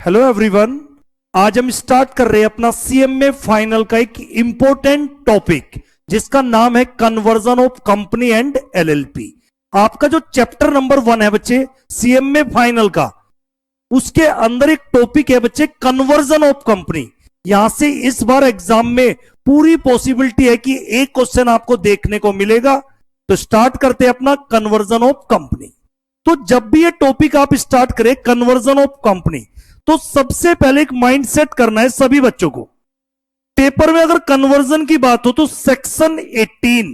Hello everyone. आज हम start कर रहे हैं अपना सीएमए फाइनल का एक इंपॉर्टेंट टॉपिक जिसका नाम है conversion of company and LLP. आपका जो चैप्टर नंबर 1 है बच्चे सीएमए फाइनल का, उसके अंदर एक टॉपिक है बच्चे कन्वर्जन ऑफ कंपनी। यहां से इस बार एग्जाम में पूरी पॉसिबिलिटी है कि एक क्वेश्चन आपको देखने को मिलेगा। तो स्टार्ट करते हैं अपना कन्वर्जन ऑफ कंपनी। तो जब भी ये टॉपिक आप स्टार्ट करें कन्वर्जन ऑफ कंपनी, तो सबसे पहले एक माइंड सेट करना है सभी बच्चों को। पेपर में अगर कन्वर्जन की बात हो तो सेक्शन 18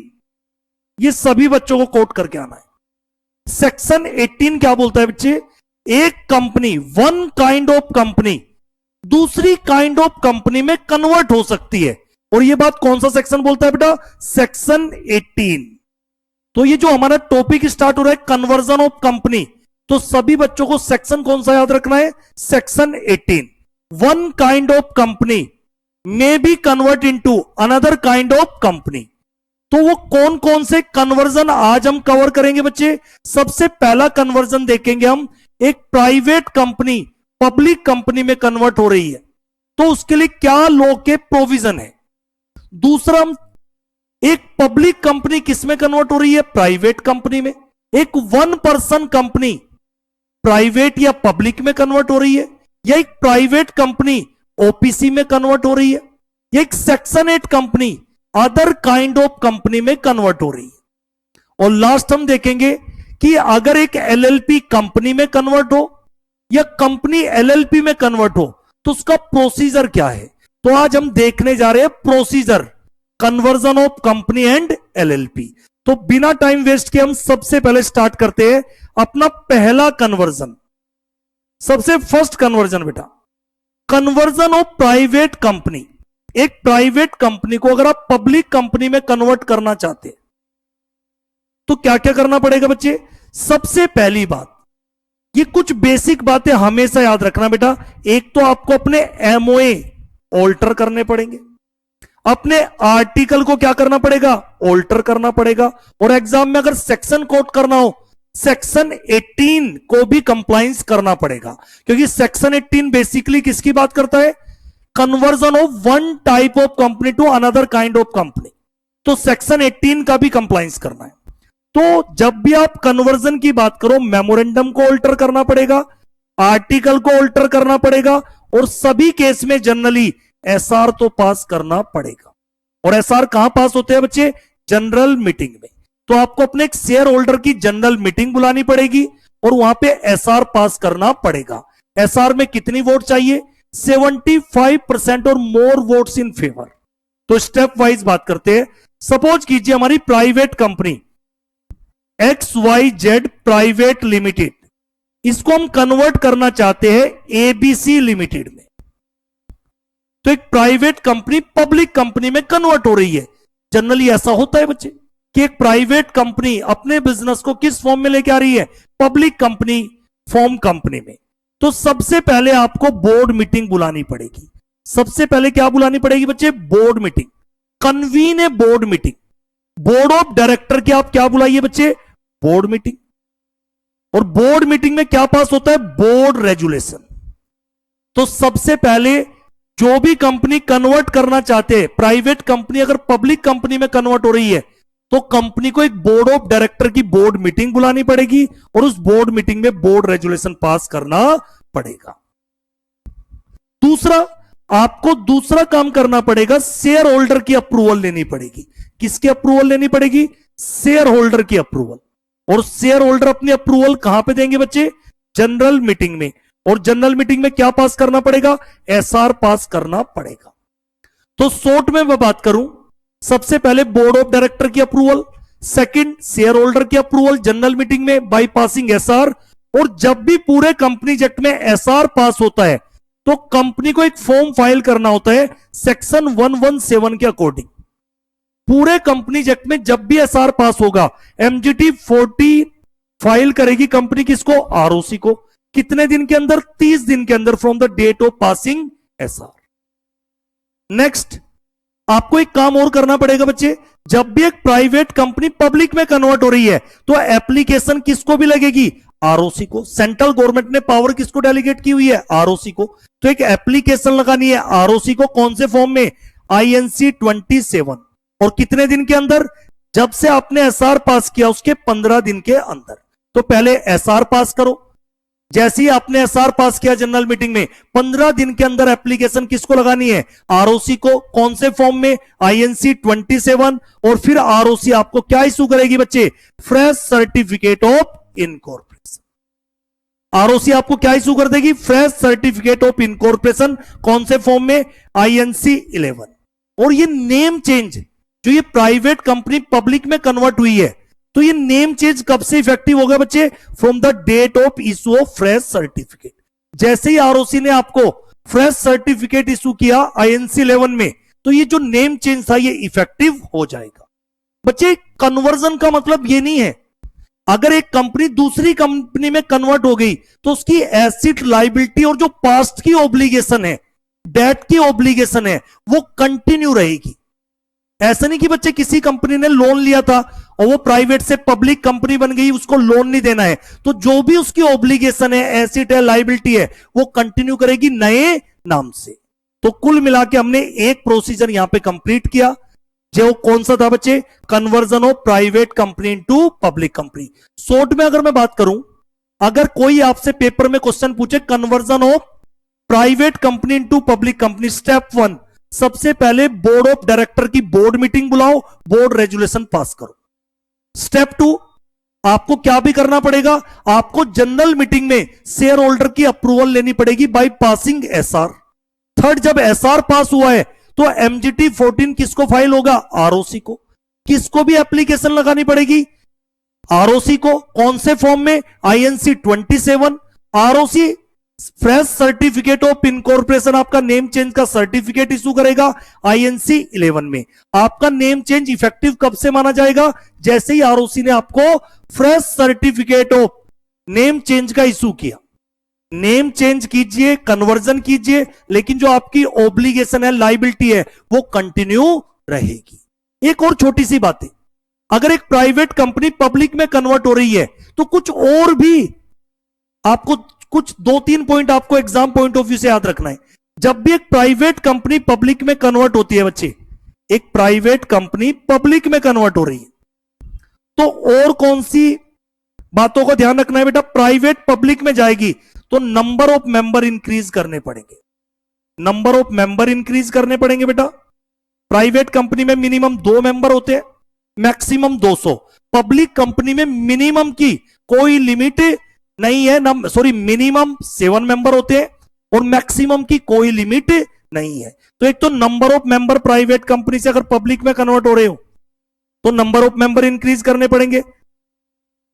ये सभी बच्चों को कोट करके आना है। सेक्शन 18 क्या बोलता है बच्चे? एक company, one kind of company दूसरी काइंड ऑफ कंपनी में कन्वर्ट हो सकती है। और ये बात कौन सा सेक्शन बोलता है बेटा? सेक्शन 18। तो ये जो हमारा टॉपिक स्टार्ट हो रहा है कन्वर्जन ऑफ कंपनी, तो सभी बच्चों को सेक्शन कौन सा याद रखना है? Section 18। One kind of company may be convert into another kind of company. तो वो कौन कौन से कन्वर्जन आज हम कवर करेंगे बच्चे? सबसे पहला कन्वर्जन देखेंगे हम, एक प्राइवेट कंपनी पब्लिक कंपनी में कन्वर्ट हो रही है तो उसके लिए क्या लॉ के प्रोविजन है। दूसरा, एक पब्लिक कंपनी किस में कन्वर्ट हो रही है? प्राइवेट कंपनी में। एक वन पर्सन कंपनी प्राइवेट या पब्लिक में कन्वर्ट हो रही है, या एक प्राइवेट कंपनी ओपीसी में कन्वर्ट हो रही है, या एक section 8 company other kind of company में कन्वर्ट हो रही है। और लास्ट हम देखेंगे कि अगर एक एलएलपी कंपनी में कन्वर्ट हो या कंपनी एलएलपी में कन्वर्ट हो तो उसका प्रोसीजर क्या है। तो आज हम देखने जा रहे हैं procedure conversion of company and LLP. तो बिना टाइम वेस्ट के हम सबसे पहले स्टार्ट करते हैं अपना पहला कन्वर्जन। सबसे फर्स्ट कन्वर्जन बेटा, कन्वर्जन ऑफ प्राइवेट कंपनी। एक प्राइवेट कंपनी को अगर आप पब्लिक कंपनी में कन्वर्ट करना चाहते हैं तो क्या क्या करना पड़ेगा बच्चे? सबसे पहली बात, ये कुछ बेसिक बातें हमेशा याद रखना बेटा। एक तो आपको अपने एमओए ऑल्टर करने पड़ेंगे, अपने आर्टिकल को क्या करना पड़ेगा? ऑल्टर करना पड़ेगा। और एग्जाम में अगर सेक्शन कोट करना हो सेक्शन 18 को भी कंप्लायंस करना पड़ेगा, क्योंकि सेक्शन 18 बेसिकली किसकी बात करता है? Conversion of one type of company to another kind of company. तो सेक्शन 18 का भी कंप्लायंस करना है। तो जब भी आप कन्वर्जन की बात करो, मेमोरेंडम को ऑल्टर करना पड़ेगा, आर्टिकल को ऑल्टर करना पड़ेगा, और सभी केस में जनरली एसआर तो पास करना पड़ेगा। और एसआर कहां पास होते हैं बच्चे? जनरल मीटिंग में। तो आपको अपने एक शेयर होल्डर की जनरल मीटिंग बुलानी पड़ेगी और वहां पे एसआर पास करना पड़ेगा। एसआर में कितनी वोट चाहिए? 75% और मोर वोट्स इन फेवर। तो स्टेप वाइज बात करते हैं। सपोज कीजिए हमारी private company XYZ private limited, इसको हम कन्वर्ट करना चाहते हैं ABC लिमिटेड में। तो एक प्राइवेट कंपनी पब्लिक कंपनी में कन्वर्ट हो रही है। जनरली ऐसा होता है बच्चे कि एक प्राइवेट कंपनी अपने बिजनेस को किस फॉर्म में लेके आ रही है? पब्लिक कंपनी फॉर्म कंपनी में। तो सबसे पहले आपको बोर्ड मीटिंग बुलानी पड़ेगी। सबसे पहले क्या बुलानी पड़ेगी बच्चे? Board meeting. कन्वीन है board meeting. Board of director की आप क्या बुलाइए बच्चे? Board meeting. और बोर्ड मीटिंग में क्या पास होता है? Board resolution. तो सबसे पहले जो भी कंपनी कन्वर्ट करना चाहते हैं, प्राइवेट कंपनी अगर पब्लिक कंपनी में कन्वर्ट हो रही है तो कंपनी को एक बोर्ड ऑफ डायरेक्टर की बोर्ड मीटिंग बुलानी पड़ेगी और उस बोर्ड मीटिंग में बोर्ड रेजुलेशन पास करना पड़ेगा। दूसरा, आपको दूसरा काम करना पड़ेगा, शेयर होल्डर की अप्रूवल लेनी पड़ेगी। किसकी अप्रूवल लेनी पड़ेगी? शेयर होल्डर की अप्रूवल। और शेयर होल्डर अपनी अप्रूवल कहां पे देंगे बच्चे? जनरल मीटिंग में। और जनरल मीटिंग में क्या पास करना पड़ेगा? एसआर पास करना पड़ेगा। तो शॉर्ट में मैं बात करूं, सबसे पहले बोर्ड ऑफ डायरेक्टर की अप्रूवल, सेकंड शेयर होल्डर की अप्रूवल जनरल मीटिंग में बाय पासिंग एसआर। और जब भी पूरे कंपनी एक्ट में एसआर पास होता है तो कंपनी को एक फॉर्म फाइल करना होता है सेक्शन 117 के अकॉर्डिंग। पूरे कंपनी एक्ट में जब भी एसआर पास होगा एमजीटी 40 फाइल करेगी कंपनी किसको? आरओसी को। कितने दिन के अंदर? 30 दिन के अंदर from the date of passing SR. Next, आपको एक काम और करना पड़ेगा बच्चे। जब भी एक प्राइवेट कंपनी पब्लिक में कन्वर्ट हो रही है तो एप्लीकेशन किसको भी लगेगी? आरओसी को। सेंट्रल गवर्नमेंट ने पावर किसको डेलीगेट की हुई है? आरओसी को। तो एक एप्लीकेशन लगानी है आरओसी को, कौन से फॉर्म में? INC 27। और कितने दिन के अंदर? जब से आपने एसआर पास किया उसके 15 दिन के अंदर। तो पहले एसआर पास करो। जैसे ही आपने एसआर पास किया जनरल मीटिंग में, 15 दिन के अंदर एप्लीकेशन किसको लगानी है? आरओसी को। कौन से फॉर्म में? INC 27। और फिर आरओसी आपको क्या इशू करेगी बच्चे? Fresh certificate of incorporation. ROC आपको क्या इशू कर देगी? Fresh certificate of incorporation. कौन से फॉर्म में? INC 11। और ये नेम चेंज, जो ये प्राइवेट कंपनी पब्लिक में कन्वर्ट हुई है, तो ये नेम चेंज कब से इफेक्टिव होगा बच्चे? From the date of issue of fresh certificate. जैसे ही आरओसी ने आपको फ्रेश सर्टिफिकेट इशू किया INC 11 में, तो ये जो नेम चेंज था ये इफेक्टिव हो जाएगा। बच्चे कन्वर्जन का मतलब ये नहीं है अगर एक कंपनी दूसरी कंपनी में कन्वर्ट हो गई तो उसकी एसेट, लायबिलिटी और जो पास्ट की ऑब्लिगेशन है, डेट की ऑब्लिगेशन है, वो कंटिन्यू रहेगी। ऐसा नहीं कि बच्चे किसी कंपनी ने लोन लिया था और वो प्राइवेट से पब्लिक कंपनी बन गई, उसको लोन नहीं देना है, तो जो भी उसकी ऑब्लिगेशन है, एसेट है, लायबिलिटी है, वो कंटिन्यू करेगी नए नाम से। तो कुल मिला के हमने एक प्रोसीजर यहां पे कंप्लीट किया, जो कौन सा था बच्चे? Conversion of private company into public company. Short में अगर मैं बात करूं, अगर कोई आपसे पेपर में क्वेश्चन पूछे conversion of private company into public company, step 1, सबसे पहले बोर्ड ऑफ डायरेक्टर की बोर्ड मीटिंग बुलाओ, बोर्ड रेजुलेशन पास करो। स्टेप 2, आपको क्या भी करना पड़ेगा? आपको जनरल मीटिंग में शेयर होल्डर की अप्रूवल लेनी पड़ेगी बाय पासिंग एसआर। थर्ड, जब एसआर पास हुआ है तो MGT 14 किसको फाइल होगा? आरओसी को। किसको भी एप्लीकेशन लगानी पड़ेगी? आरओसी को। कौन से फॉर्म में? INC 27। ROC fresh certificate of incorporation, आपका नेम चेंज का सर्टिफिकेट इशू करेगा INC 11 में। आपका नेम चेंज इफेक्टिव कब से माना जाएगा? जैसे ही आरओसी ने आपको fresh certificate of name change का इशू किया। नेम चेंज कीजिए, कन्वर्जन कीजिए, लेकिन जो आपकी ऑब्लिगेशन है, लायबिलिटी है, वो कंटिन्यू रहेगी। एक और छोटी सी बात है, अगर एक प्राइवेट कंपनी पब्लिक में कन्वर्ट हो रही है तो कुछ और भी आपको कुछ 2-3 पॉइंट आपको एग्जाम पॉइंट ऑफ व्यू से याद रखना है। जब भी एक प्राइवेट कंपनी पब्लिक में कन्वर्ट होती है बच्चे, एक प्राइवेट कंपनी पब्लिक में कन्वर्ट हो रही है, तो और कौन सी बातों का ध्यान रखना है बेटा? प्राइवेट पब्लिक में जाएगी तो नंबर ऑफ मेंबर इंक्रीज करने पड़ेंगे। नंबर ऑफ मेंबर इंक्रीज करने पड़ेंगे बेटा। प्राइवेट कंपनी में मिनिमम 2 मेंबर होते हैं, मैक्सिमम 200। पब्लिक कंपनी में मिनिमम की कोई लिमिट नहीं है, मिनिमम 7 मेंबर होते हैं और मैक्सिमम की कोई लिमिट नहीं है। तो एक तो number of member private company से अगर पब्लिक में कन्वर्ट हो रहे हो तो नंबर ऑफ मेंबर इंक्रीज करने पड़ेंगे,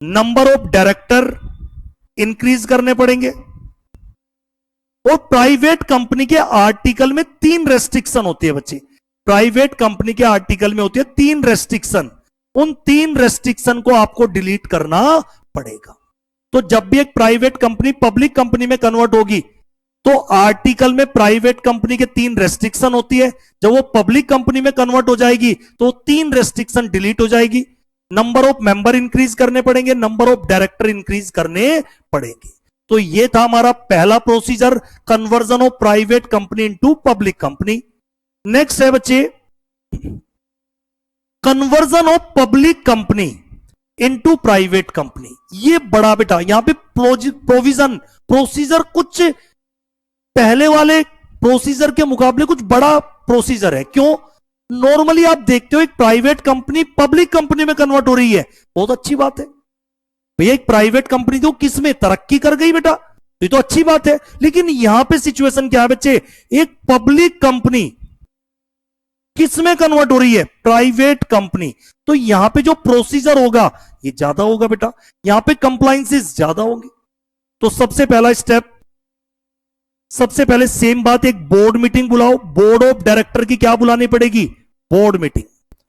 नंबर ऑफ डायरेक्टर इंक्रीज करने पड़ेंगे। और प्राइवेट कंपनी के आर्टिकल में 3 रेस्ट्रिक्शन होती है बच्चे। प्राइवेट कंपनी के आर्टिकल में होती है 3 रेस्ट्रिक्शन। उन 3 रेस्ट्रिक्शन को आपको डिलीट करना पड़ेगा। तो जब भी एक प्राइवेट कंपनी पब्लिक कंपनी में कन्वर्ट होगी तो आर्टिकल में प्राइवेट कंपनी के 3 रेस्ट्रिक्शन होती है। जब वो पब्लिक कंपनी में कन्वर्ट हो जाएगी तो 3 रेस्ट्रिक्शन डिलीट हो जाएगी। नंबर ऑफ मेंबर इंक्रीज करने पड़ेंगे, नंबर ऑफ डायरेक्टर इंक्रीज करने पड़ेंगे। तो ये था हमारा पहला procedure, conversion of private company into public company. Next है बच्चे conversion of public company into private company. ये बड़ा बेटा यहां पे प्रोसीजर कुछ पहले वाले प्रोसीजर के मुकाबले कुछ बड़ा प्रोसीजर है। क्यों? नॉर्मली आप देखते हो एक प्राइवेट कंपनी पब्लिक कंपनी में कन्वर्ट हो रही है, बहुत अच्छी बात है भैया। एक प्राइवेट कंपनी तो किस में तरक्की कर गई बेटा, ये तो अच्छी बात है। लेकिन यहां पे सिचुएशन क्या है बच्चे? एक पब्लिक कंपनी किस में कन्वर्ट हो रही है? Private company. तो यहां पे जो प्रोसीजर होगा ये ज्यादा होगा बेटा, यहां पे कंप्लायंसेस ज्यादा होंगे। तो सबसे पहला स्टेप, सबसे पहले सेम बात, एक बोर्ड मीटिंग बुलाओ। बोर्ड ऑफ डायरेक्टर की क्या बुलानी पड़ेगी? Board meeting.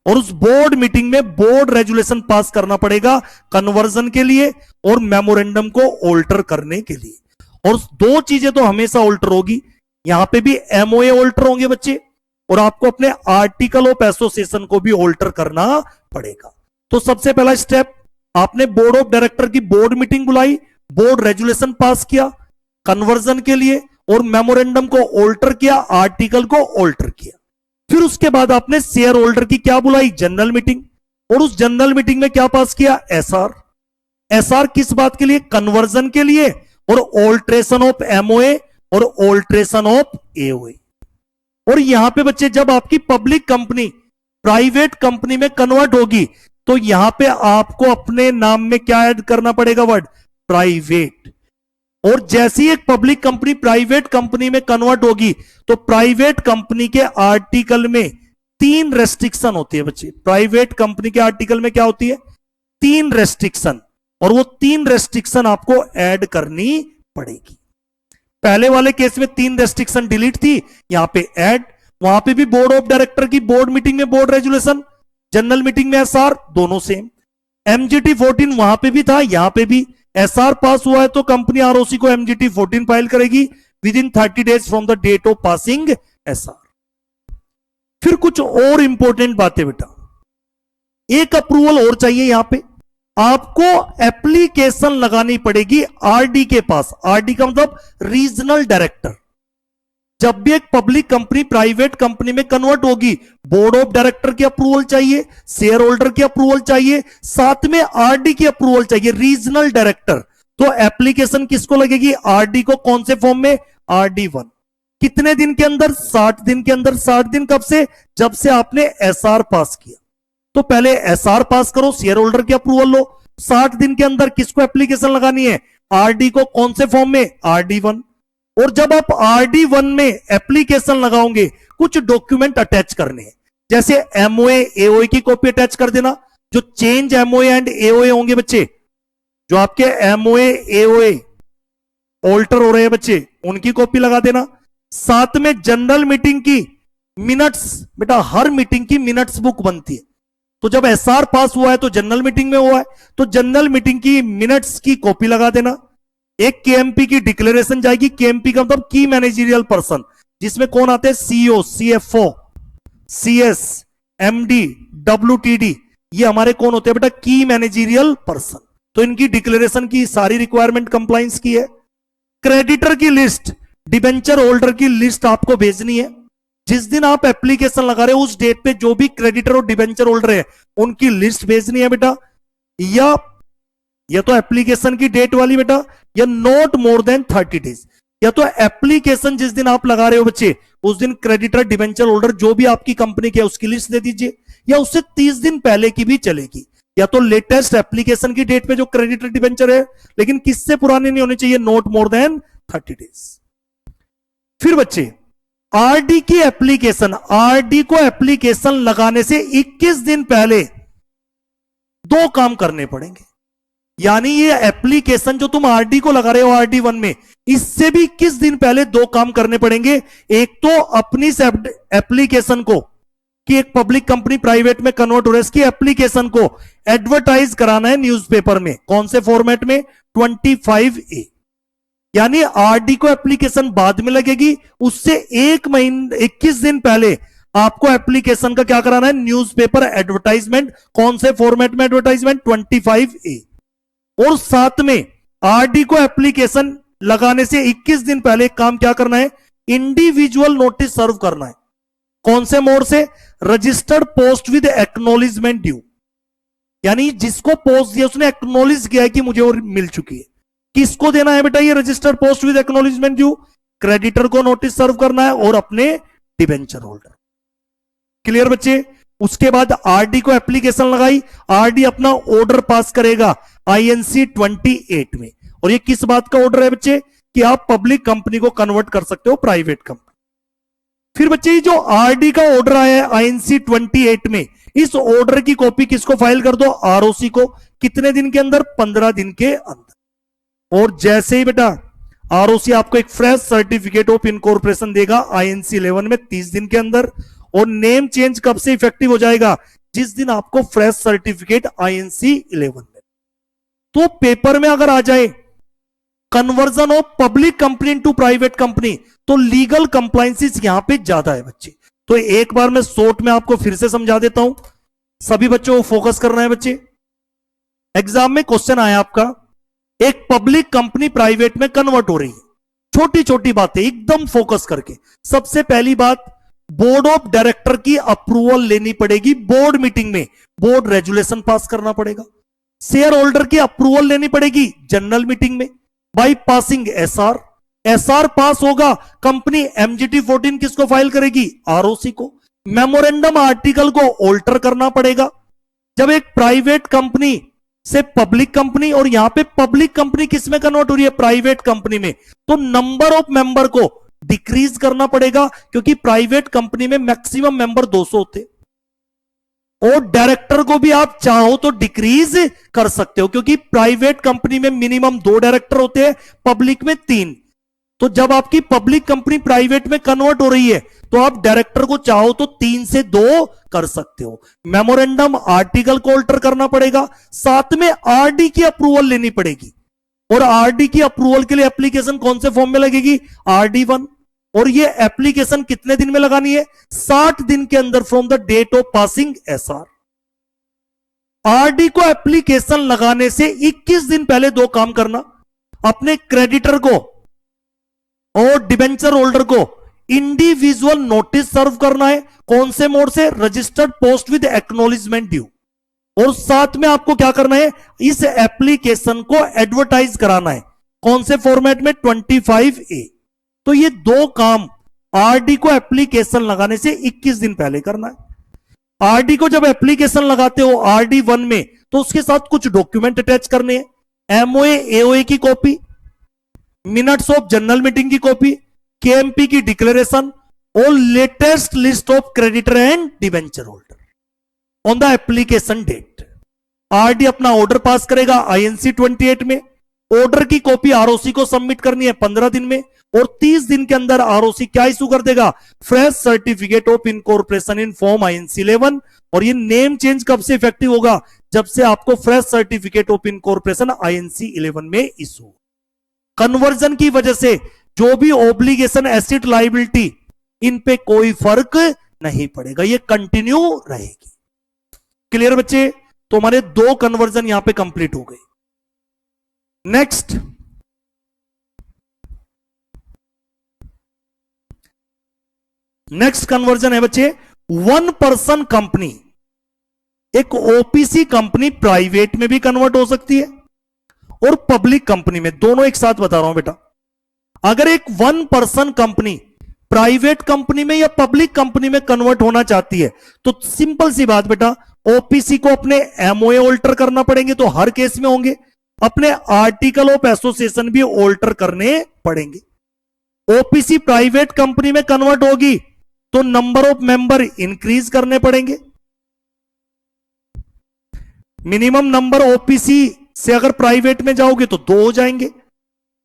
और उस बोर्ड मीटिंग में बोर्ड रेजुलेशन पास करना पड़ेगा कन्वर्जन के लिए और मेमोरेंडम को ऑल्टर करने के लिए। और 2 चीजें तो हमेशा ऑल्टर होगी, यहां पे भी MOA ऑल्टर होंगे बच्चे, और आपको अपने आर्टिकल ऑफ एसोसिएशन को भी ऑल्टर करना पड़ेगा। तो सबसे पहला स्टेप, आपने बोर्ड ऑफ डायरेक्टर की बोर्ड मीटिंग बुलाई, बोर्ड रेजुलेशन पास किया कन्वर्जन के लिए और मेमोरेंडम को ऑल्टर किया, आर्टिकल को ऑल्टर किया। फिर उसके बाद आपने शेयर होल्डर की क्या बुलाई, जनरल मीटिंग, और उस जनरल मीटिंग में क्या पास किया, एसआर। एसआर किस बात के लिए, कन्वर्जन के लिए और ऑल्ट्रेशन ऑफ एमओए और ऑल्ट्रेशन ऑफ एओए। और यहां पे बच्चे जब आपकी पब्लिक कंपनी प्राइवेट कंपनी में कन्वर्ट होगी तो यहां पे आपको अपने नाम में क्या ऐड करना पड़ेगा, वर्ड प्राइवेट। और जैसी एक पब्लिक कंपनी प्राइवेट कंपनी में कन्वर्ट होगी तो प्राइवेट कंपनी के आर्टिकल में 3 रेस्ट्रिक्शन होती है बच्चे। प्राइवेट कंपनी के आर्टिकल में क्या होती है, 3 रेस्ट्रिक्शन, और वो 3 रेस्ट्रिक्शन आपको ऐड करनी पड़ेगी। पहले वाले केस में 3 रेस्ट्रिक्शन डिलीट थी, यहां पे ऐड। वहां पे भी बोर्ड ऑफ डायरेक्टर की बोर्ड मीटिंग में बोर्ड रेजुलेशन, जनरल मीटिंग में एसआर, दोनों सेम। एमजीटी 14 वहां पे भी था, यहां पे भी एसआर पास हुआ है तो कंपनी आरओसी को एमजीटी 14 फाइल करेगी within 30 days from the date of passing SR. फिर कुछ और इंपॉर्टेंट बातें बेटा, एक अप्रूवल और चाहिए यहां पे, आपको एप्लीकेशन लगानी पड़ेगी आरडी के पास। आरडी का मतलब रीजनल डायरेक्टर। जब भी एक पब्लिक कंपनी प्राइवेट कंपनी में कन्वर्ट होगी, बोर्ड ऑफ डायरेक्टर की अप्रूवल चाहिए, शेयर होल्डर की अप्रूवल चाहिए, साथ में आरडी की अप्रूवल चाहिए, रीजनल डायरेक्टर। तो एप्लीकेशन किसको लगेगी, आरडी को। कौन से फॉर्म में, आरडी 1। कितने दिन के अंदर, 60 दिन के अंदर। 60 दिन कब से, जब से आपने एसआर पास किया। तो पहले एसआर पास करो, शेयर होल्डर की अप्रूवल लो। 60 दिन के अंदर किसको एप्लीकेशन लगानी है, आरडी को। कौन से फॉर्म में, आरडी 1। और जब आप आरडी 1 में एप्लीकेशन लगाओगे कुछ डॉक्यूमेंट अटैच करने हैं, जैसे एमओए एओए की कॉपी अटैच कर देना। जो चेंज एमओए एंड एओए होंगे बच्चे, जो आपके एमओए एओए ऑल्टर हो रहे हैं बच्चे, उनकी कॉपी लगा देना। साथ में जनरल मीटिंग की मिनट्स, बेटा हर मीटिंग की मिनट्स बुक बनती है, तो जब एसआर पास हुआ है तो जनरल मीटिंग में हुआ है तो जनरल मीटिंग की मिनट्स की कॉपी लगा देना। एक केएमपी की डिक्लेरेशन जाएगी, केएमपी का मतलब की मैनेजरियल पर्सन, जिसमें कौन आते हैं, CEO, CFO, CS, MD, WTD, ये हमारे कौन होते हैं बेटा, की मैनेजरियल पर्सन। तो इनकी डिक्लेरेशन की सारी रिक्वायरमेंट कंप्लाइंस की है। क्रेडिटर की लिस्ट, डिबेंचर होल्डर की लिस्ट आपको भेजनी है। जिस दिन आप एप्लीकेशन लगा रहे हो उस डेट पे जो भी क्रेडिटर और डिबेंचर होल्डर है उनकी लिस्ट भेजनी है बेटा। या तो एप्लीकेशन की डेट वाली बेटा, या नॉट मोर देन 30 डेज। या तो एप्लीकेशन जिस दिन आप लगा रहे हो बच्चे उस दिन क्रेडिटर डिबेंचर होल्डर जो भी आपकी कंपनी के उसकी लिस्ट दे दीजिए, या उससे 30 दिन पहले की भी चलेगी। या तो लेटेस्ट एप्लीकेशन की डेट पे जो क्रेडिटर डिबेंचर है, लेकिन किससे पुरानी नहीं होनी चाहिए, नॉट मोर देन 30 डेज। फिर बच्चे आरडी की एप्लीकेशन, आरडी को एप्लीकेशन लगाने से 21 दिन पहले 2 काम करने पड़ेंगे। यानी ये एप्लीकेशन जो तुम आरडी को लगा रहे हो आरडी 1 में, इससे भी 21 दिन पहले 2 काम करने पड़ेंगे। एक तो अपनी एप्लीकेशन को, कि एक पब्लिक कंपनी प्राइवेट में कन्वर्ट हो रहा है, इसकी एप्लीकेशन को एडवर्टाइज कराना है न्यूज़पेपर में। कौन से फॉर्मेट में, 25A। यानी आरडी को एप्लीकेशन बाद में लगेगी, उससे 1 महीने 21 दिन पहले आपको एप्लीकेशन का क्या कराना है, न्यूज़पेपर एडवर्टाइजमेंट। कौन से फॉर्मेट में एडवर्टाइजमेंट, 25A। और साथ में आरडी को एप्लीकेशन लगाने से 21 दिन पहले काम क्या करना है, इंडिविजुअल नोटिस सर्व करना है। कौन से मोड से, registered post with acknowledgement due. यानी जिसको पोस्ट दिया उसने एक्नॉलेज किया है कि मुझे और मिल चुकी है। किसको देना है बेटा ये registered post with acknowledgement due, creditor को नोटिस सर्व करना है और अपने डिबेंचर होल्डर। क्लियर बच्चे। उसके बाद आरडी को एप्लीकेशन लगाई, आरडी अपना ऑर्डर पास करेगा आईएनसी 28 में। और ये किस बात का ऑर्डर है बच्चे, कि आप पब्लिक कंपनी को कन्वर्ट कर सकते हो प्राइवेट कंपनी। फिर बच्चे ये जो आरडी का ऑर्डर आया है आईएनसी 28 में, इस ऑर्डर की कॉपी किसको फाइल कर दो, आरओसी को। कितने दिन के अंदर, 15 दिन के अंदर। और जैसे ही बेटा आरओसी आपको एक फ्रेश सर्टिफिकेट ऑफ इनकॉर्पोरेशन देगा आईएनसी 11 में 30 दिन के अंदर। और नेम चेंज कब से इफेक्टिव हो जाएगा, जिस दिन आपको फ्रेश सर्टिफिकेट आईएनसी 11 में। तो पेपर में अगर आ जाए conversion of public company into private company, तो लीगल कंप्लायंसेस यहां पे ज्यादा है बच्चे। तो एक बार मैं शॉर्ट में आपको फिर से समझा देता हूं, सभी बच्चों को फोकस करना है बच्चे। एग्जाम में क्वेश्चन आया आपका, एक पब्लिक कंपनी प्राइवेट में कन्वर्ट हो रही है। छोटी छोटी बातें एकदम फोकस करके। सबसे पहली बात, बोर्ड ऑफ डायरेक्टर की अप्रूवल लेनी पड़ेगी बोर्ड मीटिंग में, बोर्ड रेजुलेशन पास करना पड़ेगा। शेयर होल्डर की अप्रूवल लेनी पड़ेगी जनरल मीटिंग में by passing SR. SR pass होगा, कंपनी एमजीटी 14 किसको फाइल करेगी? आरओसी को। मेमोरेंडम आर्टिकल को ऑल्टर करना पड़ेगा। जब एक प्राइवेट कंपनी से पब्लिक कंपनी, और यहां पे पब्लिक कंपनी किस में कन्वर्ट हो रही है? प्राइवेट कंपनी में, तो नंबर ऑफ मेंबर को डिक्रीज करना पड़ेगा, क्योंकि प्राइवेट कंपनी में मैक्सिमम मेंबर 200 होते। और डायरेक्टर को भी आप चाहो तो डिक्रीज कर सकते हो, क्योंकि प्राइवेट कंपनी में मिनिमम 2 डायरेक्टर होते हैं, पब्लिक में 3। तो जब आपकी पब्लिक कंपनी प्राइवेट में कन्वर्ट हो रही है तो आप डायरेक्टर को चाहो तो 3 से 2 कर सकते हो। मेमोरेंडम आर्टिकल को ऑल्टर करना पड़ेगा, साथ में आरडी की अप्रूवल लेनी पड़ेगी। और आरडी की अप्रूवल के लिए एप्लीकेशन कौन से फॉर्म में लगेगी? आरडी 1। और ये एप्लीकेशन कितने दिन में लगानी है? 60 दिन के अंदर from the date of passing SR. RD को एप्लीकेशन लगाने से 21 दिन पहले 2 काम करना। अपने क्रेडिटर को और डिबेंचर होल्डर को इंडिविजुअल नोटिस सर्व करना है। कौन से मोड से? Registered post with acknowledgement due. और साथ में आपको क्या करना है? इस एप्लीकेशन को एडवर्टाइज कराना है। कौन से फॉर्मेट में? 25A। तो ये 2 काम आरडी को एप्लीकेशन लगाने से 21 दिन पहले करना है। आरडी को जब एप्लीकेशन लगाते हो आरडी 1 में, तो उसके साथ कुछ डॉक्यूमेंट अटैच करने हैं। एमओए एओए की copy, minutes of general meeting की कॉपी, केएमपी की डिक्लेरेशन और latest list of creditor and debenture holder on the application date. RD अपना ऑर्डर पास करेगा आईएनसी 28 में। ऑर्डर की कॉपी आरओसी को सबमिट करनी है 15 दिन में, और 30 दिन के अंदर आरओसी क्या इशू कर देगा? Fresh certificate of incorporation in form INC 11। और ये नेम चेंज कब से इफेक्टिव होगा? जब से आपको fresh certificate of incorporation INC 11 में इशू। कन्वर्जन की वजह से जो भी ऑब्लिगेशन, एसेट, लायबिलिटी, इन पे कोई फर्क नहीं पड़ेगा, ये कंटिन्यू रहेगी। क्लियर बच्चे? तो हमारे 2 कन्वर्जन यहां पे कंप्लीट हो गई। नेक्स्ट कन्वर्जन है बच्चे 1 पर्सन कंपनी। एक ओपीसी कंपनी प्राइवेट में भी कन्वर्ट हो सकती है और पब्लिक कंपनी में, दोनों एक साथ बता रहा हूं बेटा। अगर एक 1 पर्सन कंपनी प्राइवेट कंपनी में या पब्लिक कंपनी में कन्वर्ट होना चाहती है, तो सिंपल सी बात बेटा, ओपीसी को अपने एमओए ऑल्टर करना पड़ेंगे, तो हर केस में होंगे। अपने आर्टिकल ऑफ एसोसिएशन भी ऑल्टर करने पड़ेंगे। ओपीसी प्राइवेट कंपनी में कन्वर्ट होगी तो नंबर ऑफ मेंबर इंक्रीज करने पड़ेंगे। मिनिमम नंबर ओपीसी से अगर प्राइवेट में जाओगे तो 2 हो जाएंगे।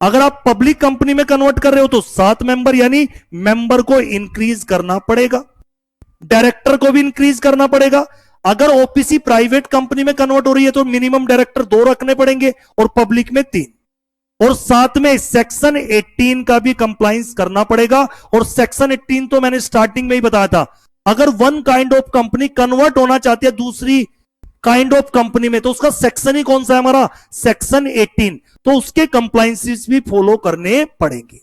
अगर आप पब्लिक कंपनी में कन्वर्ट कर रहे हो तो 7 मेंबर, यानी मेंबर को इंक्रीज करना पड़ेगा। डायरेक्टर को भी इंक्रीज करना पड़ेगा। अगर ओपीसी प्राइवेट कंपनी में कन्वर्ट हो रही है तो मिनिमम डायरेक्टर 2 रखने पड़ेंगे और पब्लिक में 3। और साथ में सेक्शन 18 का भी कंप्लायंस करना पड़ेगा। और सेक्शन 18 तो मैंने स्टार्टिंग में ही बताया था, अगर 1 काइंड ऑफ कंपनी कन्वर्ट होना चाहती है दूसरी काइंड ऑफ कंपनी में, तो उसका सेक्शन ही कौन सा है हमारा? सेक्शन 18। तो उसके कंप्लायंसेस भी फॉलो करने पड़ेंगे।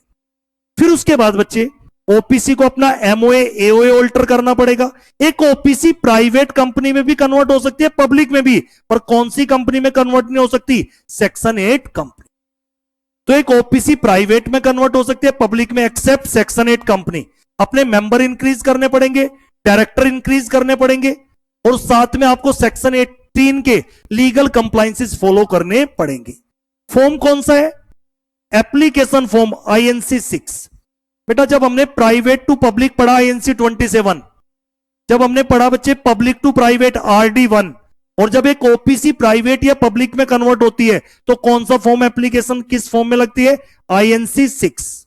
फिर उसके बाद बच्चे ओपीसी को अपना एमओए एओए ऑल्टर करना पड़ेगा। एक ओपीसी प्राइवेट कंपनी में भी कन्वर्ट हो सकती है, पब्लिक में भी, पर कौन सी कंपनी में कन्वर्ट नहीं हो सकती? Section 8 company. तो एक ओपीसी प्राइवेट में कन्वर्ट हो सकती है, पब्लिक में, एक्सेप्ट सेक्शन 8 कंपनी। अपने मेंबर इंक्रीज करने पड़ेंगे, डायरेक्टर इंक्रीज करने पड़ेंगे, और साथ में आपको सेक्शन 18 के लीगल कंप्लायंसेस फॉलो करने पड़ेंगे। फॉर्म कौन सा है? Application form INC 6। बेटा जब हमने प्राइवेट टू पब्लिक पढ़ा आईएनसी 27, जब हमने पढ़ा बच्चे पब्लिक टू प्राइवेट आरडी 1, और जब एक ओपीसी प्राइवेट या पब्लिक में कन्वर्ट होती है तो कौन सा फॉर्म एप्लीकेशन किस फॉर्म में लगती है? आईएनसी 6।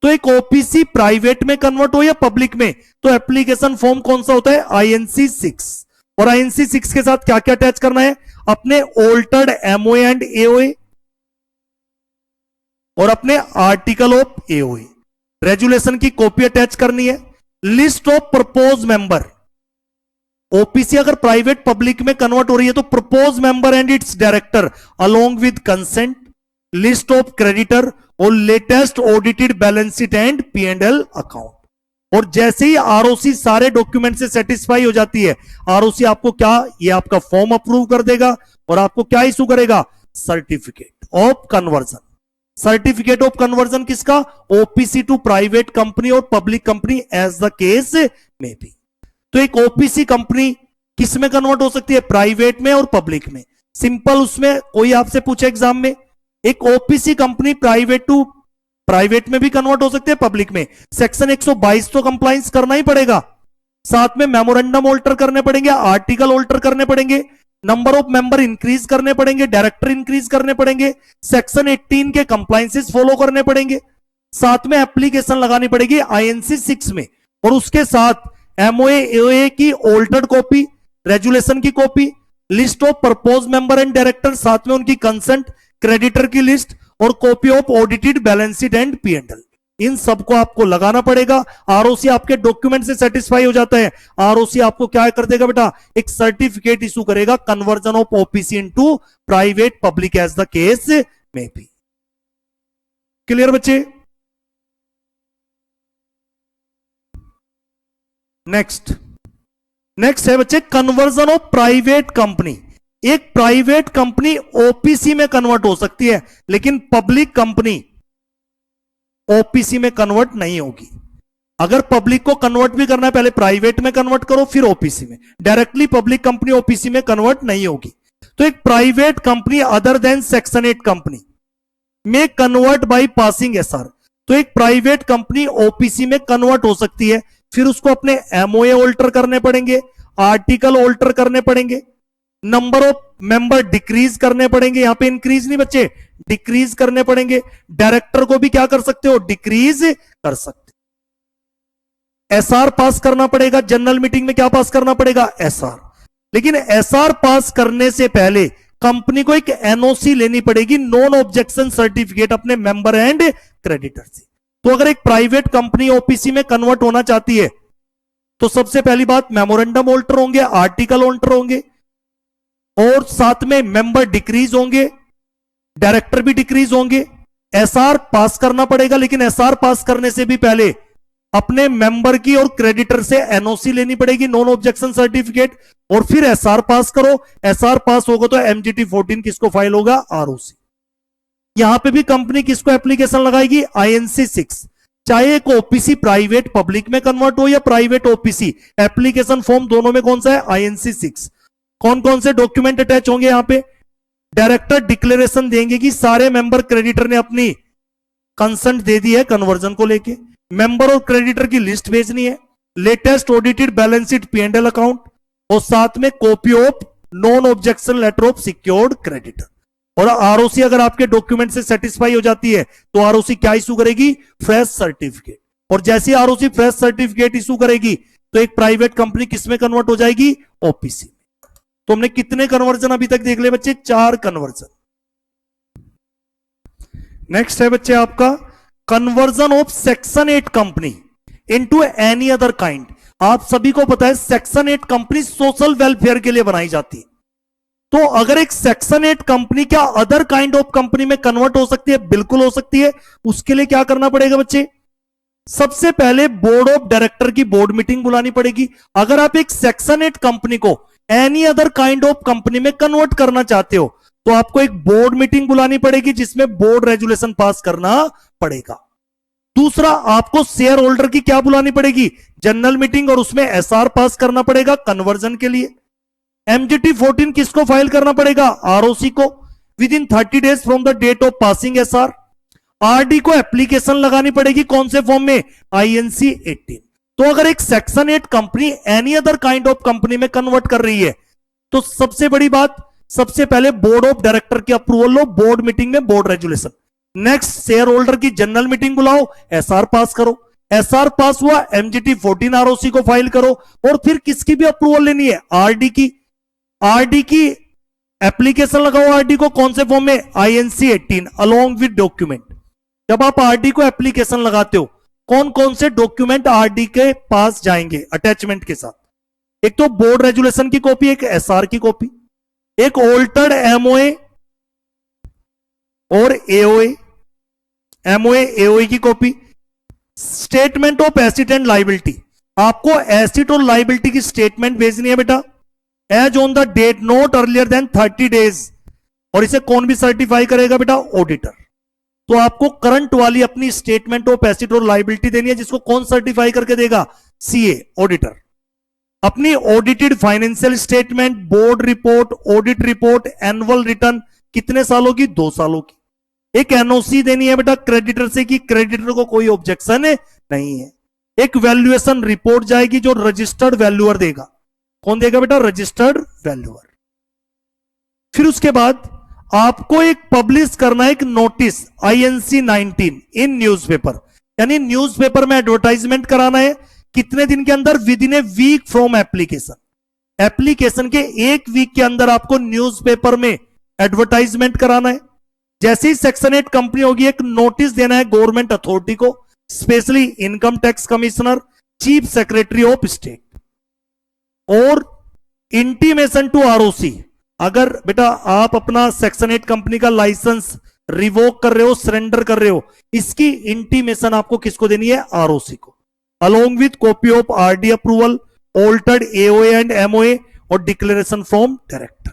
तो एक ओपीसी प्राइवेट में कन्वर्ट हो या पब्लिक में, तो एप्लीकेशन फॉर्म कौन सा होता है? आईएनसी 6। और आईएनसी 6 के साथ क्या क्या अटैच करना है? अपने ऑल्टर्ड एमओए एंड एओए और अपने आर्टिकल ऑफ एओए, रेजुलेशन की कॉपी अटैच करनी है। List of propose member, OPC अगर प्राइवेट पब्लिक में कन्वर्ट हो रही है तो propose member and its director along with consent. List of creditor और latest audited balance sheet and P&L account. और जैसे ही आरओसी सारे डॉक्यूमेंट से सेटिस्फाई हो जाती है, आरओसी आपको क्या, ये आपका फॉर्म अप्रूव कर देगा और आपको क्या इशू करेगा, certificate of conversion. Certificate of conversion किसका, ओपीसी टू प्राइवेट कंपनी और public company as the case में भी। तो एक ओपीसी कंपनी किस में कन्वर्ट हो सकती है, प्राइवेट में और पब्लिक में। सिंपल, उसमें कोई आपसे पूछे एग्जाम में, एक OPC company private to private में भी कन्वर्ट हो सकते हैं, पब्लिक में। सेक्शन 122 तो कंप्लाइंस करना ही पड़ेगा, साथ में मेमोरेंडम ऑल्टर करने पड़ेंगे, आर्टिकल ऑल्टर करने पड़ेंगे, नंबर ऑफ मेंबर इंक्रीज करने पड़ेंगे, डायरेक्टर इंक्रीज करने पड़ेंगे, सेक्शन 18 के कंप्लाइंसेस फॉलो करने पड़ेंगे, साथ में एप्लीकेशन लगानी पड़ेगी INC 6 में, और उसके साथ MOA की ऑल्टर्ड कॉपी, रेजुलेशन की copy, list of propose member and director, साथ में उनकी कंसेंट, क्रेडिटर की लिस्ट और copy of audited balance sheet and P&L। इन सबको आपको लगाना पड़ेगा। आरओसी आपके डॉक्यूमेंट से सेटिस्फाई हो जाता है, आरओसी आपको क्या कर देगा बेटा, एक सर्टिफिकेट इशू करेगा, conversion of OPC into private public as the case में भी। क्लियर बच्चे? नेक्स्ट है बच्चे कन्वर्जन ऑफ प्राइवेट कंपनी। एक प्राइवेट कंपनी ओपीसी में कन्वर्ट हो सकती है, लेकिन पब्लिक कंपनी ओपीसी में कन्वर्ट नहीं होगी। अगर पब्लिक को कन्वर्ट भी करना है, पहले प्राइवेट में कन्वर्ट करो फिर ओपीसी में, डायरेक्टली पब्लिक कंपनी ओपीसी में कन्वर्ट नहीं होगी। तो एक private company other than section 8 company में कन्वर्ट बाय पासिंग एसआर। तो एक प्राइवेट कंपनी ओपीसी में कन्वर्ट हो सकती है, फिर उसको अपने एमओए ऑल्टर करने पड़ेंगे, आर्टिकल ऑल्टर करने पड़ेंगे, नंबर ऑफ मेंबर डिक्रीज करने पड़ेंगे, यहां पे इंक्रीज नहीं बच्चे, डिक्रीज करने पड़ेंगे, डायरेक्टर को भी क्या कर सकते हो, डिक्रीज कर सकते। एसआर पास करना पड़ेगा, जनरल मीटिंग में क्या पास करना पड़ेगा, एसआर। लेकिन एसआर पास करने से पहले कंपनी को एक एनओसी लेनी पड़ेगी, नॉन ऑब्जेक्शन सर्टिफिकेट, अपने मेंबर एंड क्रेडिटर से। तो अगर एक प्राइवेट कंपनी ओपीसी में कन्वर्ट होना चाहती है तो सबसे पहली बात मेमोरेंडम ऑल्टर होंगे, आर्टिकल ऑल्टर होंगे, और साथ में मेंबर डिक्रीज होंगे, डायरेक्टर भी डिक्रीज होंगे। एसआर पास करना पड़ेगा, लेकिन एसआर पास करने से भी पहले अपने मेंबर की और क्रेडिटर से एनओसी लेनी पड़ेगी, नॉन ऑब्जेक्शन सर्टिफिकेट, और फिर एसआर पास करो। एसआर पास होगा तो एमजीटी 14 किसको फाइल होगा, आरओसी। यहां पे भी कंपनी किसको एप्लीकेशन लगाएगी, INC 6। चाहे एक ओपीसी प्राइवेट पब्लिक में कन्वर्ट हो या प्राइवेट ओपीसी, एप्लीकेशन फॉर्म दोनों में कौन सा है, INC 6। कौन कौन से डॉक्यूमेंट अटैच होंगे यहां पे, डायरेक्टर डिक्लेरेशन देंगे कि सारे मेंबर क्रेडिटर ने अपनी कंसेंट दे दी है कन्वर्जन को लेके, मेंबर और क्रेडिटर की लिस्ट भेजनी है, latest audited balance sheet P&L account, और साथ में copy of non objection letter of secured creditor. और आरओसी अगर आपके डॉक्यूमेंट से सेटिस्फाई हो जाती है तो आरओसी क्या इशू करेगी, फ्रेश सर्टिफिकेट। और जैसे आरओसी फ्रेश सर्टिफिकेट इशू करेगी तो एक प्राइवेट कंपनी किसमें कन्वर्ट हो जाएगी, ओपीसी। तो हमने कितने कन्वर्जन अभी तक देख ले बच्चे, 4 कन्वर्जन। नेक्स्ट है बच्चे आपका conversion of section 8 company into any other kind. आप सभी को पता है सेक्शन 8 कंपनी सोशल वेलफेयर के लिए बनाई जाती है। तो अगर एक सेक्शन 8 कंपनी क्या अदर काइंड ऑफ कंपनी में कन्वर्ट हो सकती है, बिल्कुल हो सकती है। उसके लिए क्या करना पड़ेगा बच्चे, सबसे पहले बोर्ड ऑफ डायरेक्टर की बोर्ड मीटिंग बुलानी पड़ेगी। अगर आप एक सेक्शन 8 कंपनी को any other kind of company में कन्वर्ट करना चाहते हो तो आपको एक बोर्ड मीटिंग बुलानी पड़ेगी जिसमें बोर्ड रेजुलेशन पास करना पड़ेगा। दूसरा, आपको शेयर होल्डर की क्या बुलानी पड़ेगी, जनरल मीटिंग, और उसमें एसआर पास करना पड़ेगा कन्वर्जन के लिए। एमजीटी 14 किसको फाइल करना पड़ेगा, आरओसी को, within 30 days from the date of passing SR. RD को एप्लीकेशन लगानी पड़ेगी कौन से फॉर्म में, INC 18। तो अगर एक section 8 company any other kind of company में कन्वर्ट कर रही है तो सबसे बड़ी बात, सबसे पहले बोर्ड ऑफ डायरेक्टर की अप्रूवल लो, बोर्ड मीटिंग में board resolution. Next, share holder की जनरल मीटिंग बुलाओ, एसआर पास करो। एसआर पास हुआ, एमजीटी 14 आरओसी को फाइल करो, और फिर किसकी भी अप्रूवल लेनी है, आरडी की। आरडी की एप्लीकेशन लगाओ, आरडी को कौन से फॉर्म में, INC 18 अलोंग विद डॉक्यूमेंट। जब आप आरडी को एप्लीकेशन लगाते हो कौन कौन से डॉक्यूमेंट आरडी के पास जाएंगे अटैचमेंट के साथ, एक तो बोर्ड रेजुलेशन की कॉपी, एक एसआर की कॉपी, एक ऑल्टर्ड एमओए और एओए, एमओए, एओए की copy. Statement of asset and liability, आपको एसेट और लाइबिलिटी की स्टेटमेंट भेजनी है बेटा, as on the date not earlier than 30 days. और इसे कौन भी सर्टिफाई करेगा बेटा? ऑडिटर। तो आपको करंट वाली अपनी स्टेटमेंट ऑफ एसेट और लाइबिलिटी देनी है, जिसको कौन सर्टिफाई करके देगा? CA, auditor. अपनी audited financial statement, board report, audit report, annual return कितने सालों की? 2 सालों की। एक एनओसी देनी है बेटा क्रेडिटर से कि क्रेडिटर को कोई ऑब्जेक्शन नहीं है। एक वैल्यूएशन रिपोर्ट जाएगी जो रजिस्टर्ड वैल्यूअर देगा। कौन देगा बेटा? Registered valuer. फिर उसके बाद आपको एक पब्लिश करना है एक नोटिस INC 19 इन न्यूज़पेपर, यानी न्यूज़पेपर में एडवर्टाइजमेंट कराना है। कितने दिन के अंदर? Within a week from application. Application के 1 वीक के अंदर आपको न्यूज़पेपर में एडवर्टाइजमेंट कराना है। जैसे ही सेक्शन 8 कंपनी होगी, एक नोटिस देना है गवर्नमेंट अथॉरिटी को, specially income tax commissioner, chief secretary of state, और इंटीमेशन टू ROC। अगर बेटा आप अपना सेक्शन 8 कंपनी का लाइसेंस रिवोक कर रहे हो, सरेंडर कर रहे हो, इसकी इंटीमेशन आपको किसको देनी है? ROC को, along with copy of RD approval, altered AOA and MOA और डिक्लेरेशन फ्रॉम डायरेक्टर।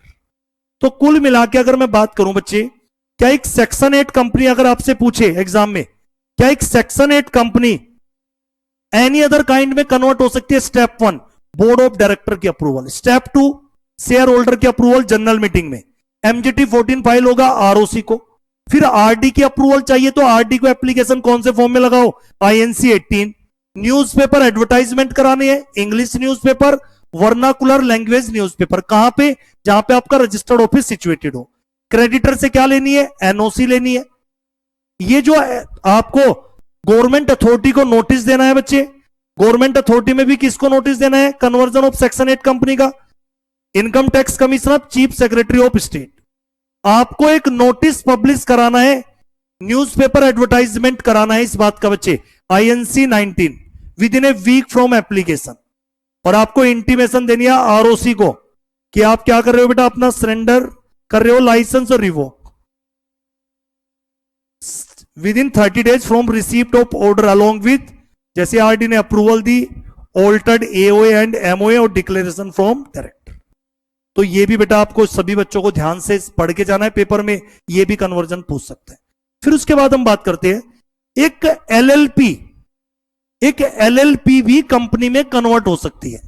तो कुल मिला के अगर मैं बात करूं बच्चे, क्या एक सेक्शन 8 कंपनी अगर आपसे पूछे एग्जाम में, क्या एक section 8 company any other kind में कन्वर्ट हो सकती है? स्टेप 1 बोर्ड ऑफ डायरेक्टर की अप्रूवल, स्टेप 2 शेयर होल्डर की अप्रूवल जनरल मीटिंग में, MGT 14 फाइल होगा ROC को, फिर RD की अप्रूवल चाहिए तो RD को एप्लीकेशन कौन से फॉर्म में लगाओ? INC 18। न्यूज़पेपर एडवर्टाइजमेंट कराने हैं, English newspaper, vernacular language newspaper. कहां पे? जहां पे आपका रजिस्टर्ड ऑफिस सिचुएटेड हो। क्रेडिटर से क्या लेनी है? NOC लेनी है। ये जो आपको गवर्नमेंट अथॉरिटी को नोटिस देना है बच्चे, गवर्नमेंट अथॉरिटी में भी किसको नोटिस देना है? कन्वर्जन ऑफ सेक्शन 8 कंपनी का, income tax commissioner, chief secretary of state. आपको एक नोटिस पब्लिश कराना है, न्यूज़पेपर एडवर्टाइजमेंट कराना है इस बात का बच्चे, INC 19 within a week from application. और आपको इंटीमेशन देनी है ROC को कि आप क्या कर रहे हो बेटा? अपना सरेंडर कर रहे हो लाइसेंस और revoke with in 30 days from receipt of order along with, जैसे RD ने approval the, altered AOA and MOA और डिक्लेरेशन फ्रॉम डायरेक्टर। तो ये भी बेटा आपको सभी बच्चों को ध्यान से पढ़ के जाना है, पेपर में ये भी कन्वर्जन पूछ सकते हैं। फिर उसके बाद हम बात करते हैं एक LLP भी कंपनी में कन्वर्ट हो सकती है।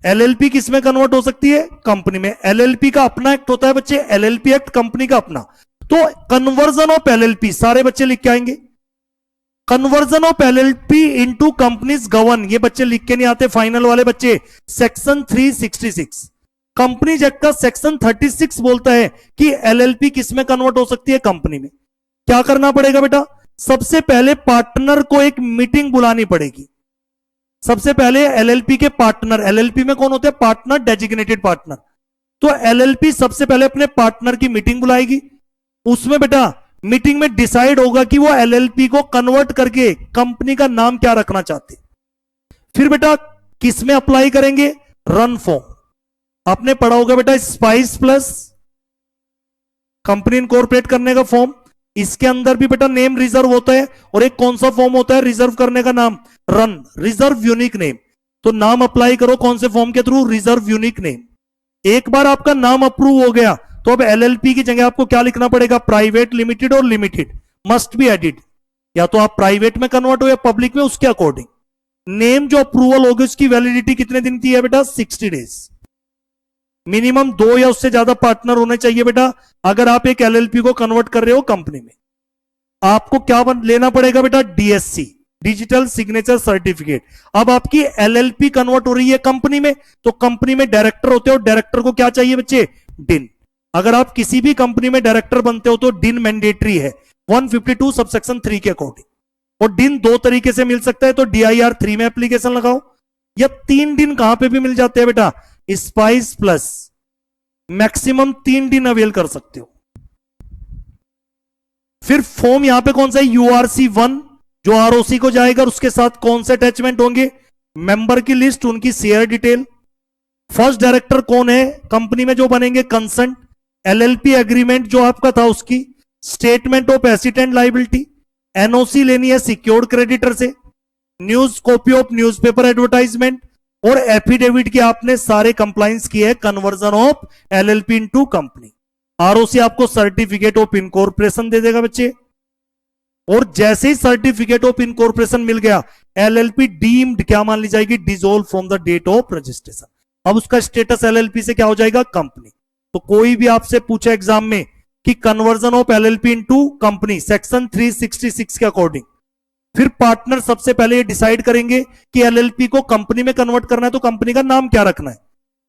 LLP किस में कन्वर्ट हो सकती है? कंपनी में। LLP का अपना एक्ट होता है बच्चे, LLP एक्ट कंपनी का अपना। तो कन्वर्जन ऑफ LLP सारे बच्चे लिख के आएंगे, conversion of LLP into companies govern, ये बच्चे लिख के नहीं आते फाइनल वाले बच्चे, सेक्शन 366। कंपनीज एक्ट का सेक्शन 36 बोलता है कि LLP किस में कन्वर्ट हो सकती है? कंपनी में। क्या करना पड़ेगा बेटा? सबसे पहले पार्टनर को एक मीटिंग बुलानी पड़ेगी। सबसे पहले LLP के पार्टनर, LLP में कौन होते हैं? Partner, designated partner. तो LLP सबसे पहले अपने पार्टनर की मीटिंग बुलाएगी। उसमें बेटा मीटिंग में डिसाइड होगा कि वो LLP को कन्वर्ट करके कंपनी का नाम क्या रखना चाहते। फिर बेटा किस में अप्लाई करेंगे? Run form. आपने पढ़ा होगा बेटा स्पाइस प्लस कंपनी इनकॉर्पोरेट करने का फॉर्म, इसके अंदर भी बेटा नेम रिजर्व होता है, और एक कौन सा फॉर्म होता है रिजर्व करने का? नाम, रन, रिजर्व यूनिक नेम। तो नाम अप्लाई करो कौन से फॉर्म के थ्रू? Reserve unique name. एक बार आपका नाम अप्रूव हो गया तो अब LLP की जगह आपको क्या लिखना पड़ेगा? प्राइवेट लिमिटेड और लिमिटेड मस्ट बी एडिड। या तो आप प्राइवेट में कन्वर्ट हो या पब्लिक में, उसके अकॉर्डिंग। नेम जो अप्रूवल होगी उसकी वैलिडिटी कितने दिन की है बेटा? 60 डेज। मिनिमम 2 या उससे ज्यादा पार्टनर होने चाहिए बेटा अगर आप एक LLP को कन्वर्ट कर रहे हो कंपनी में। आपको क्या लेना पड़ेगा बेटा? DSC, digital signature certificate. अब आपकी LLP कन्वर्ट हो रही है कंपनी में, तो कंपनी में डायरेक्टर होते हो, डायरेक्टर को क्या चाहिए बच्चे? डिन। अगर आप किसी भी कंपनी में डायरेक्टर बनते हो तो डिन मैंडेटरी है 152 सबसेक्शन 3 के अकॉर्डिंग। और डिन 2 तरीके से मिल सकता है, तो DIR 3 में एप्लीकेशन लगाओ, या 3 दिन कहां पे भी मिल जाते हैं बेटा? स्पाइस प्लस, मैक्सिमम 3 दिन अवेल कर सकते हो। फिर फॉर्म यहां पे कौन सा है? URC 1 जो ROC को जाएगा, और उसके साथ कौन से अटैचमेंट होंगे? मेंबर की लिस्ट, उनकी शेयर डिटेल, फर्स्ट डायरेक्टर कौन है कंपनी में जो बनेंगे, कंसेंट, एलएलपी एग्रीमेंट जो आपका था उसकी statement of asset and liability, NOC लेनी है सिक्योर्ड क्रेडिटर से, news copy of newspaper advertisement और एफिडेविट की आपने सारे कंप्लायंस किए है conversion of LLP into company. ROC आपको सर्टिफिकेट ऑफ इनकॉर्पोरेशन दे देगा बच्चे, और जैसे ही सर्टिफिकेट ऑफ इनकॉर्पोरेशन मिल गया एलएलपी डीम्ड क्या मान ली जाएगी, dissolve from the date of registration. अब उसका स्टेटस एलएलपी से क्या हो जाएगा, कंपनी। तो कोई भी आपसे पूछे एग्जाम में कि conversion of LLP into company section 366 के अकॉर्डिंग, फिर पार्टनर सबसे पहले ये डिसाइड करेंगे कि एलएलपी को कंपनी में कन्वर्ट करना है तो कंपनी का नाम क्या रखना है।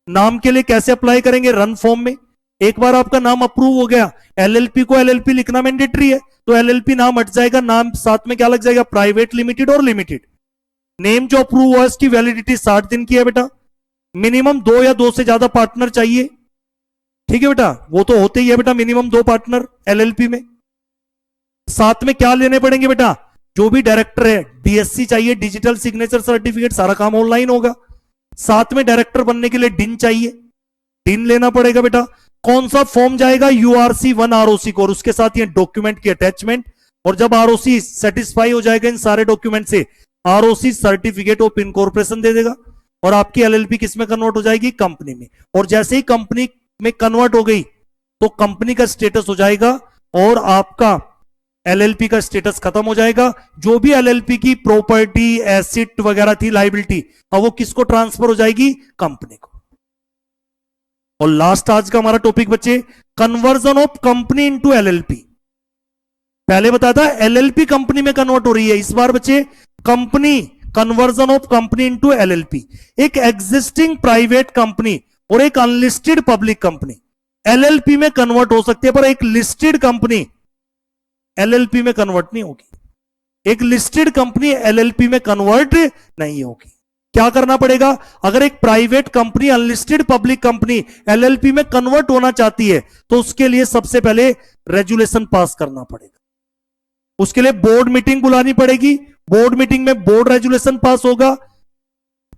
नाम के लिए कैसे अप्लाई करेंगे, रन फॉर्म में। एक बार आपका नाम अप्रूव हो गया, एलएलपी को एलएलपी लिखना मैंडेटरी है, तो एलएलपी नाम हट जाएगा, नाम साथ में क्या लग जाएगा, प्राइवेट लिमिटेड और लिमिटेड। नेम जो अप्रूव हुआ इसकी वैलिडिटी 60 दिन की है बेटा। मिनिमम 2 या 2 से ज्यादा पार्टनर चाहिए, ठीक है बेटा, वो तो होते ही है बेटा, मिनिमम 2 पार्टनर एलएलपी में। साथ में क्या लेने पड़ेंगे बेटा, जो भी डायरेक्टर है डीएससी चाहिए, डिजिटल सिग्नेचर सर्टिफिकेट, सारा काम ऑनलाइन होगा। साथ में डायरेक्टर बनने के लिए डिन चाहिए, डिन लेना पड़ेगा बेटा। कौन सा फॉर्म जाएगा, यूआरसी 1 आरओसी को, और उसके साथ ये डॉक्यूमेंट की अटैचमेंट। और जब आरओसी सेटिस्फाई हो जाएगा इन सारे डॉक्यूमेंट से, आरओसी सर्टिफिकेट ऑफ इनकॉर्पोरेशन दे देगा और आपकी एलएलपी किस में कन्वर्ट हो जाएगी, कंपनी में। और जैसे ही कंपनी में कन्वर्ट हो गई तो कंपनी का स्टेटस हो जाएगा और आपका एलएलपी का स्टेटस खत्म हो जाएगा। जो भी एलएलपी की प्रॉपर्टी एसेट वगैरह थी, लायबिलिटी, अब वो किसको ट्रांसफर हो जाएगी, कंपनी को। और लास्ट आज का हमारा टॉपिक बच्चे, conversion of company into LLP. पहले बताया था एलएलपी कंपनी में कन्वर्ट हो रही है, इस बार बच्चे company, conversion of company into LLP. एक एग्जिस्टिंग प्राइवेट कंपनी और एक अनलिस्टेड पब्लिक कंपनी एलएलपी में कन्वर्ट हो सकती है, पर एक लिस्टेड कंपनी एलएलपी में कन्वर्ट नहीं होगी। एक लिस्टेड कंपनी एलएलपी में कन्वर्ट नहीं होगी। क्या करना पड़ेगा, अगर एक private company unlisted public company LLP में कन्वर्ट होना चाहती है तो उसके लिए सबसे पहले रेजुलेशन पास करना पड़ेगा। उसके लिए बोर्ड मीटिंग बुलानी पड़ेगी, बोर्ड मीटिंग में बोर्ड रेजुलेशन पास होगा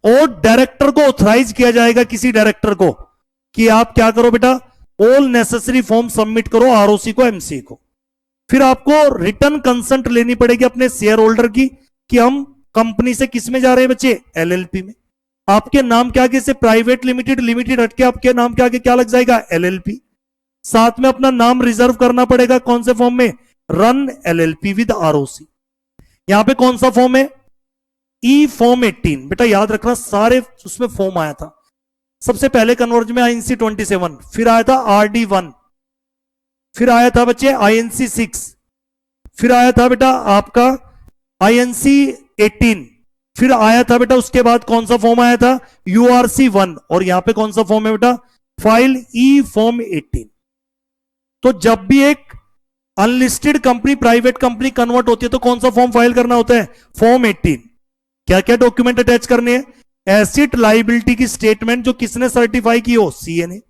और डायरेक्टर को ऑथराइज किया जाएगा, किसी डायरेक्टर को, कि आप क्या करो बेटा, ऑल नेसेसरी फॉर्म सबमिट करो आरओसी को, एमसी को। फिर आपको रिटर्न कंसेंट लेनी पड़ेगी अपने शेयर होल्डर की कि हम कंपनी से किस में जा रहे हैं बच्चे, एलएलपी में। आपके नाम के आगे से प्राइवेट लिमिटेड, लिमिटेड हटके आपके नाम के आगे क्या लग जाएगा, एलएलपी। साथ में अपना नाम रिजर्व करना पड़ेगा, कौन से फॉर्म में, रन एलएलपी विद आरओसी। यहां पे कौन सा फॉर्म है, ई फॉर्म 18। बेटा याद रखना सारे उसमें फॉर्म आया था। सबसे पहले कन्वर्ज में आईएनसी 27, फिर आया था आरडी 1, फिर आया था बच्चे आईएनसी 6, फिर आया था बेटा आपका आईएनसी 18, फिर आया था बेटा उसके बाद कौन सा फॉर्म आया था, यूआरसी 1, और यहां पे कौन सा फॉर्म है बेटा, फाइल ई फॉर्म 18। तो जब भी एक unlisted company private company convert होती है तो कौन सा फॉर्म फाइल करना होता है, फॉर्म 18। क्या क्या डॉक्यूमेंट अटैच करने हैं, एसेट लायबिलिटी की स्टेटमेंट जो किसने सर्टिफाई की हो, सीए ने,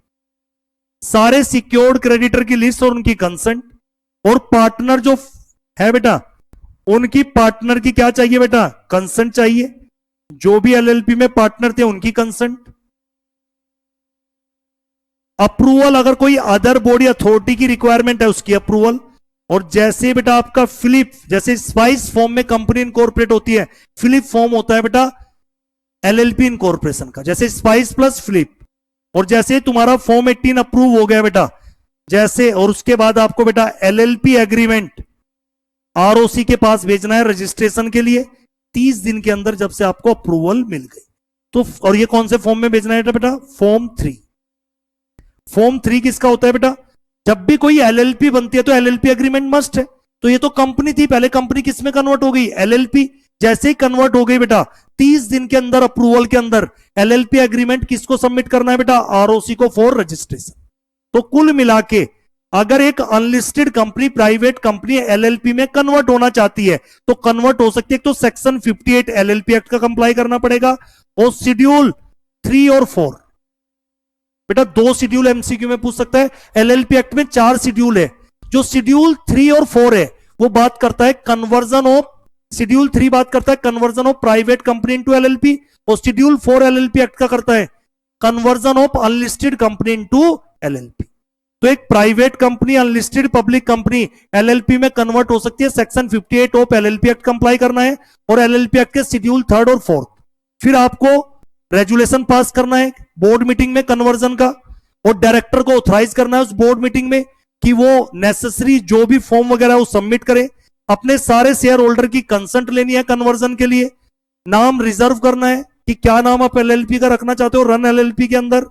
सारे सिक्योर्ड क्रेडिटर की लिस्ट और उनकी कंसेंट, और पार्टनर जो है बेटा उनकी पार्टनर की क्या चाहिए बेटा, कंसेंट चाहिए। जो भी एलएलपी में पार्टनर थे उनकी कंसेंट। अप्रूवल, अगर कोई अदर बॉडी अथॉरिटी की रिक्वायरमेंट है उसकी अप्रूवल। और जैसे बेटा आपका फिलिप, जैसे स्पाइस फॉर्म में कंपनी इनकॉर्पोरेट होती है, फिलिप फॉर्म होता है बेटा एलएलपी इनकॉर्पोरेशन का, जैसे स्पाइस प्लस फिलिप। और जैसे तुम्हारा फॉर्म 18 अप्रूव हो गया बेटा, जैसे, और उसके बाद आपको बेटा एलएलपी एग्रीमेंट आरओसी के पास भेजना है रजिस्ट्रेशन के लिए 30 दिन के अंदर, जब से आपको अप्रूवल मिल गई तो। और ये कौन से फॉर्म में भेजना है बेटा, फॉर्म 3। फॉर्म 3 किसका होता है बेटा, जब भी कोई एलएलपी बनती है तो एलएलपी एग्रीमेंट मस्ट है। तो ये तो कंपनी थी, पहले कंपनी किस में कन्वर्ट हो गई, एलएलपी। जैसे ही कन्वर्ट हो गई बेटा 30 दिन के अंदर अप्रूवल के अंदर एलएलपी एग्रीमेंट किसको सबमिट करना है बेटा, आरओसी को फॉर रजिस्ट्रेशन। तो कुल मिला के अगर एक unlisted company private company LLP में कन्वर्ट होना चाहती है तो कन्वर्ट हो सकती है। तो सेक्शन 58 एलएलपी एक्ट का कंप्लाई करना पड़ेगा, और शेड्यूल 3 और 4। बेटा 2 शेड्यूल एमसीक्यू में पूछ सकता है। एलएलपी एक्ट में 4 शेड्यूल है। जो शेड्यूल 3 और 4 है वो बात करता है कन्वर्जन ऑफ, शेड्यूल 3 बात करता है conversion of private company into LLP, और शेड्यूल 4 एलएलपी एक्ट का करता है conversion of unlisted company into LLP. तो एक private company unlisted public company LLP में कन्वर्ट हो सकती है। Section 58 of LLP act comply करना है और एलएलपी एक्ट के शेड्यूल 3 और 4। फिर आपको रेजुलेशन पास करना है बोर्ड मीटिंग में कन्वर्जन का, और डायरेक्टर को ऑथराइज करना है उस बोर्ड मीटिंग में कि वो नेसेसरी जो भी फॉर्म वगैरह वो सबमिट करे। अपने सारे शेयर होल्डर की कंसेंट लेनी है कन्वर्जन के लिए। नाम रिजर्व करना है कि क्या नाम आप एलएलपी का रखना चाहते हो रन एलएलपी के अंदर।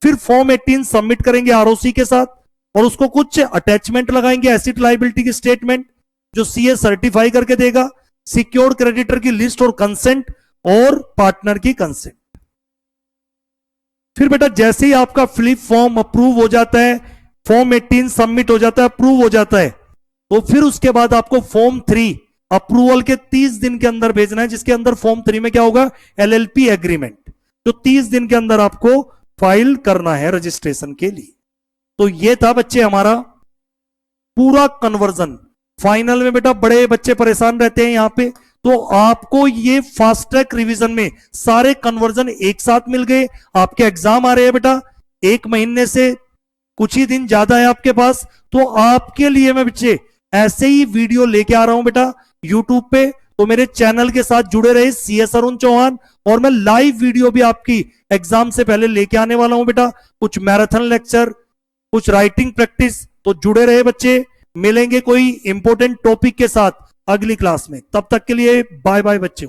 फिर फॉर्म 18 सबमिट करेंगे आरओसी के साथ और उसको कुछ अटैचमेंट लगाएंगे, एसेट लायबिलिटी की स्टेटमेंट जो सीए सर्टिफाई करके देगा, सिक्योर्ड क्रेडिटर की लिस्ट और कंसेंट और पार्टनर की कंसेंट। फिर बेटा जैसे ही आपका फ्लिप फॉर्म अप्रूव हो जाता है, फॉर्म 18 सबमिट हो जाता है, अप्रूव हो जाता है, तो फिर उसके बाद आपको फॉर्म 3 अप्रूवल के 30 दिन के अंदर भेजना है, जिसके अंदर फॉर्म 3 में क्या होगा, एलएलपी एग्रीमेंट, जो 30 दिन के अंदर आपको फाइल करना है रजिस्ट्रेशन के लिए। तो ये था बच्चे हमारा पूरा कन्वर्जन। फाइनल में बेटा बड़े बच्चे परेशान रहते हैं यहां पे, तो आपको ये फास्ट ट्रैक रिवीजन में सारे कन्वर्जन एक साथ मिल गए। आपके एग्जाम आ रहे हैं बेटा 1 महीने से कुछ ही दिन ज्यादा है आपके पास, तो आपके लिए मैं बच्चे ऐसे ही वीडियो लेके आ रहा हूं बेटा यूट्यूब पे। तो मेरे चैनल के साथ जुड़े रहे CS अरुण चौहान, और मैं लाइव वीडियो भी आपकी एग्जाम से पहले लेके आने वाला हूं बेटा, कुछ मैराथन लेक्चर, कुछ राइटिंग प्रैक्टिस। तो जुड़े रहे बच्चे, मिलेंगे कोई इंपॉर्टेंट टॉपिक के साथ अगली क्लास में। तब तक के लिए बाय बाय बच्चे।